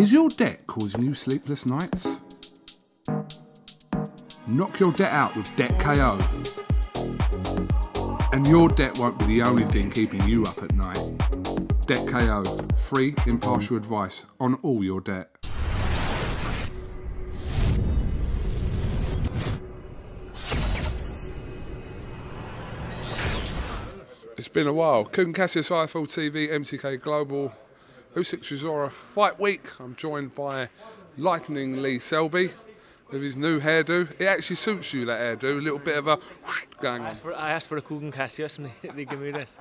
Is your debt causing you sleepless nights? Knock your debt out with Debt KO. And your debt won't be the only thing keeping you up at night. Debt KO, free, impartial advice on all your debt. It's been a while. KUGAN, CASSIUS, IFL TV, MTK Global, U6 Resort Fight Week. I'm joined by Lightning Lee Selby with his new hairdo. It actually suits you, that hairdo. A little bit of a whoosh going on. I asked for a KUGAN CASSIUS and they gave me this.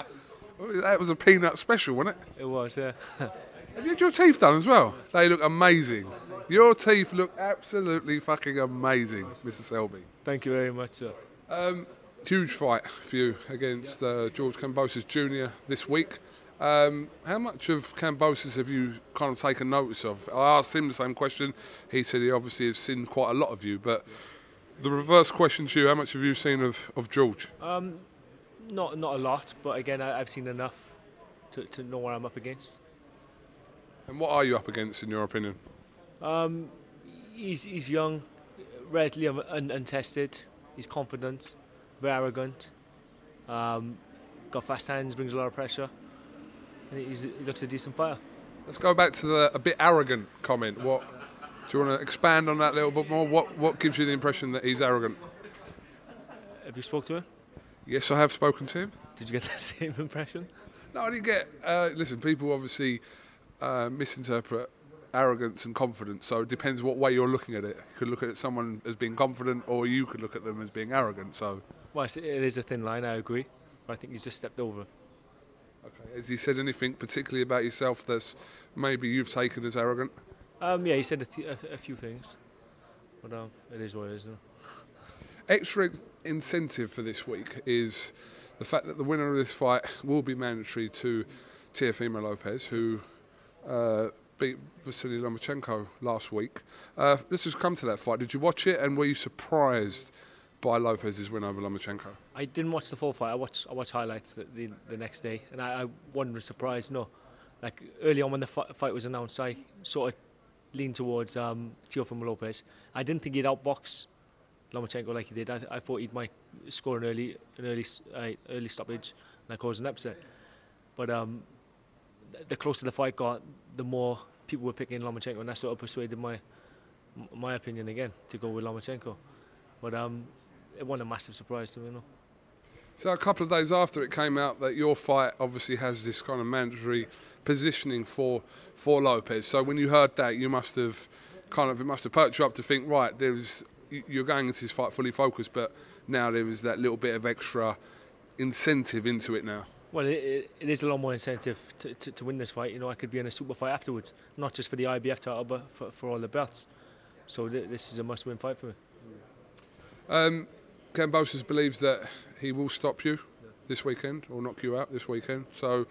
That was a peanut special, wasn't it? It was, yeah. Have you had your teeth done as well? They look amazing. Your teeth look absolutely fucking amazing, Mr. Selby. Thank you very much, sir. Huge fight for you against George Kambosos Jr. this week. How much of Kambosos have you kind of taken notice of? I asked him the same question. He said he obviously has seen quite a lot of you, but the reverse question to you, how much have you seen of George? Not a lot, but again, I've seen enough to know what I'm up against. And what are you up against, in your opinion? He's young, relatively untested. He's confident, very arrogant. Got fast hands, brings a lot of pressure. And he looks a decent fighter. Let's go back to the a bit arrogant comment. Do you want to expand on that a little bit more? What gives you the impression that he's arrogant? Have you spoke to him? Yes, I have spoken to him. Did you get that same impression? No, I didn't get... listen, people obviously misinterpret arrogance and confidence, so it depends what way you're looking at it. You could look at someone as being confident, or you could look at them as being arrogant, so... Well, it is a thin line, I agree. But I think he's just stepped over. Okay. Has he said anything particularly about yourself that's maybe you've taken as arrogant? Yeah, he said a few things. But it is what it is, no? Extra incentive for this week is the fact that the winner of this fight will be mandatory to Teofimo Lopez, who beat Vasily Lomachenko last week. Let's just come to that fight. Did you watch it, and were you surprised by Lopez's win over Lomachenko? I didn't watch the full fight. I watched highlights the next day, and I wasn't surprised. No, like early on when the fight was announced, I sort of leaned towards Teofimo Lopez. I didn't think he'd outbox Lomachenko like he did. I thought he might score an early stoppage and cause an upset. But the closer the fight got, the more people were picking Lomachenko, and that sort of persuaded my opinion again to go with Lomachenko. But it wasn't a massive surprise to me, no. So a couple of days after it came out that your fight obviously has this kind of mandatory positioning for Lopez. So when you heard that, it must have perked you up to think, right, you're going into this fight fully focused, but now there is that little bit of extra incentive into it now. Well, it is a lot more incentive to win this fight. You know, I could be in a super fight afterwards, not just for the IBF title, but for all the belts. So this is a must-win fight for me. Kambosos believes that he will stop you this weekend, or knock you out this weekend. So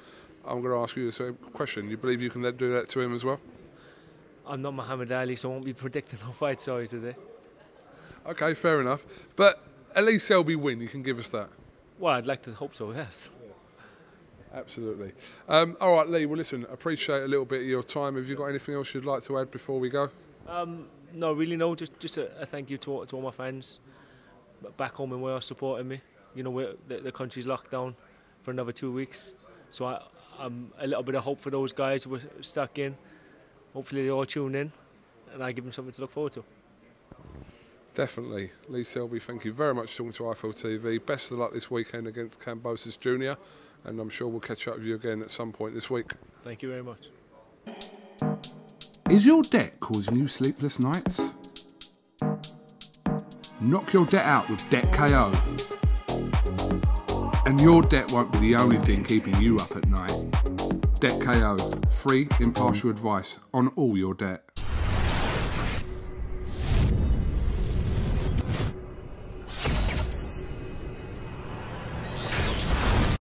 I'm going to ask you the same question. You believe you can do that to him as well? I'm not Muhammad Ali, so I won't be predicting no fight, sorry, today. Okay, fair enough. But at least Selby win, you can give us that? Well, I'd like to hope so, yes. Absolutely. All right, Lee, well, listen, appreciate a little bit of your time. Have you got anything else you'd like to add before we go? No, really, no. Just a thank you to all my fans back home in Wales supporting me. You know, the country's locked down for another 2 weeks. So I'm a little bit of hope for those guys who were stuck in. Hopefully they all tune in, and I give them something to look forward to. Definitely. Lee Selby, thank you very much for talking to IFL TV. Best of luck this weekend against Kambosos Jr. And I'm sure we'll catch up with you again at some point this week. Thank you very much. Is your debt causing you sleepless nights? Knock your debt out with Debt KO. And your debt won't be the only thing keeping you up at night. Debt KO, free, impartial advice on all your debt.